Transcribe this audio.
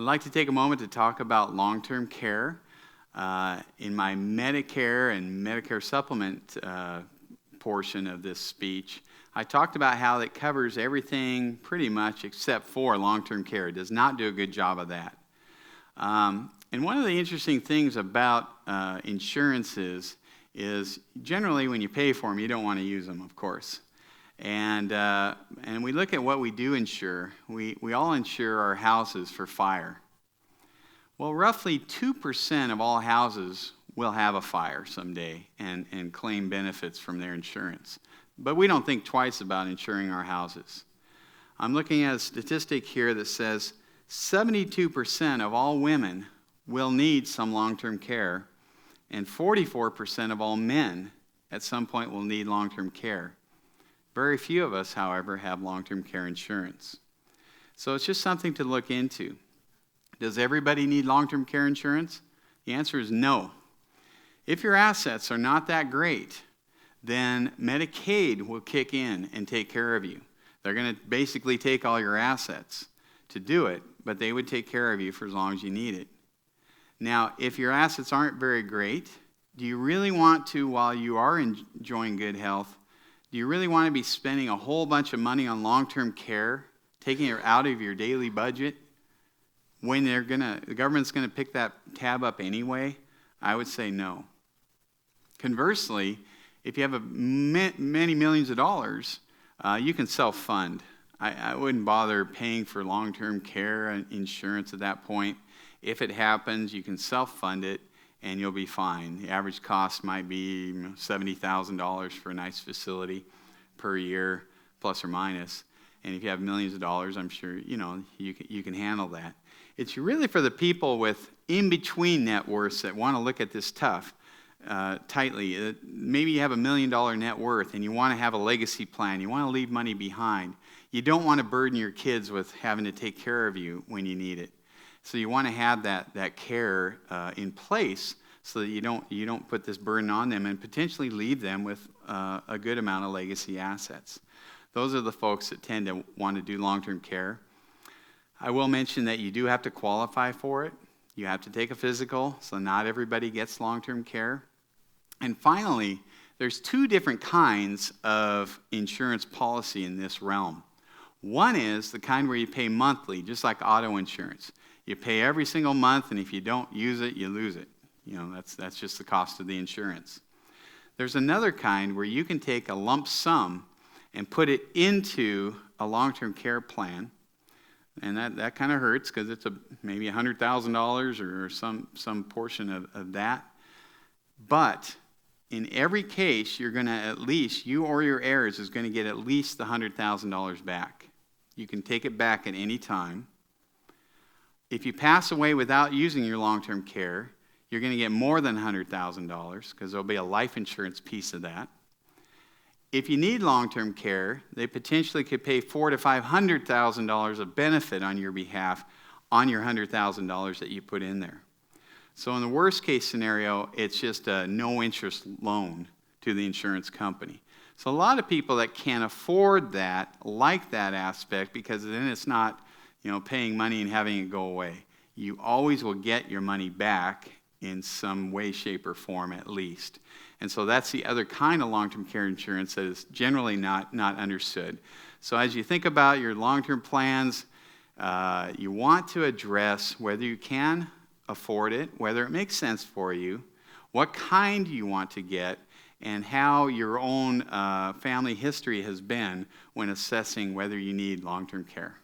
I'd like to take a moment to talk about long-term care. In my Medicare and Medicare supplement portion of this speech, I talked about how it covers everything pretty much except for long-term care. It does not do a good job of that. And one of the interesting things about insurances is generally when you pay for them, you don't want to use them, of course. And we look at what we do insure. We all insure our houses for fire. Well, roughly 2% of all houses will have a fire someday and claim benefits from their insurance. But we don't think twice about insuring our houses. I'm looking at a statistic here that says 72% of all women will need some long-term care, and 44% of all men at some point will need long-term care. Very few of us, however, have long-term care insurance. So it's just something to look into. Does everybody need long-term care insurance? The answer is no. If your assets are not that great, then Medicaid will kick in and take care of you. They're going to basically take all your assets to do it, but they would take care of you for as long as you need it. Now, if your assets aren't very great, do you really want to, while you are enjoying good health, do you really want to be spending a whole bunch of money on long-term care, taking it out of your daily budget, when the government's going to pick that tab up anyway? I would say no. Conversely, if you have many millions of dollars, you can self-fund. I wouldn't bother paying for long-term care and insurance at that point. If it happens, you can self-fund it, and you'll be fine. The average cost might be $70,000 for a nice facility per year, plus or minus. And if you have millions of dollars, I'm sure you can handle that. It's really for the people with in-between net worths that want to look at this tightly. Maybe you have $1 million net worth and you want to have a legacy plan. You want to leave money behind. You don't want to burden your kids with having to take care of you when you need it. So you want to have that care in place so that you don't put this burden on them and potentially leave them with a good amount of legacy assets. Those are the folks that tend to want to do long-term care. I will mention that you do have to qualify for it. You have to take a physical, so not everybody gets long-term care. And finally, there's two different kinds of insurance policy in this realm. One is the kind where you pay monthly, just like auto insurance. You pay every single month, and if you don't use it, you lose it. That's just the cost of the insurance. There's another kind where you can take a lump sum and put it into a long-term care plan, and that kind of hurts because it's maybe $100,000 or some portion of that. But in every case, you're going to at least, you or your heirs is going to get at least the $100,000 back. You can take it back at any time. If you pass away without using your long-term care, you're going to get more than $100,000 because there'll be a life insurance piece of that. If you need long-term care, they potentially could pay $400,000 to $500,000 of benefit on your behalf on your $100,000 that you put in there. So in the worst case scenario, it's just a no-interest loan to the insurance company. So a lot of people that can't afford that like that aspect because then it's not paying money and having it go away. You always will get your money back in some way, shape, or form at least. And so that's the other kind of long-term care insurance that is generally not understood. So as you think about your long-term plans, you want to address whether you can afford it, whether it makes sense for you, what kind you want to get, and how your own family history has been when assessing whether you need long-term care.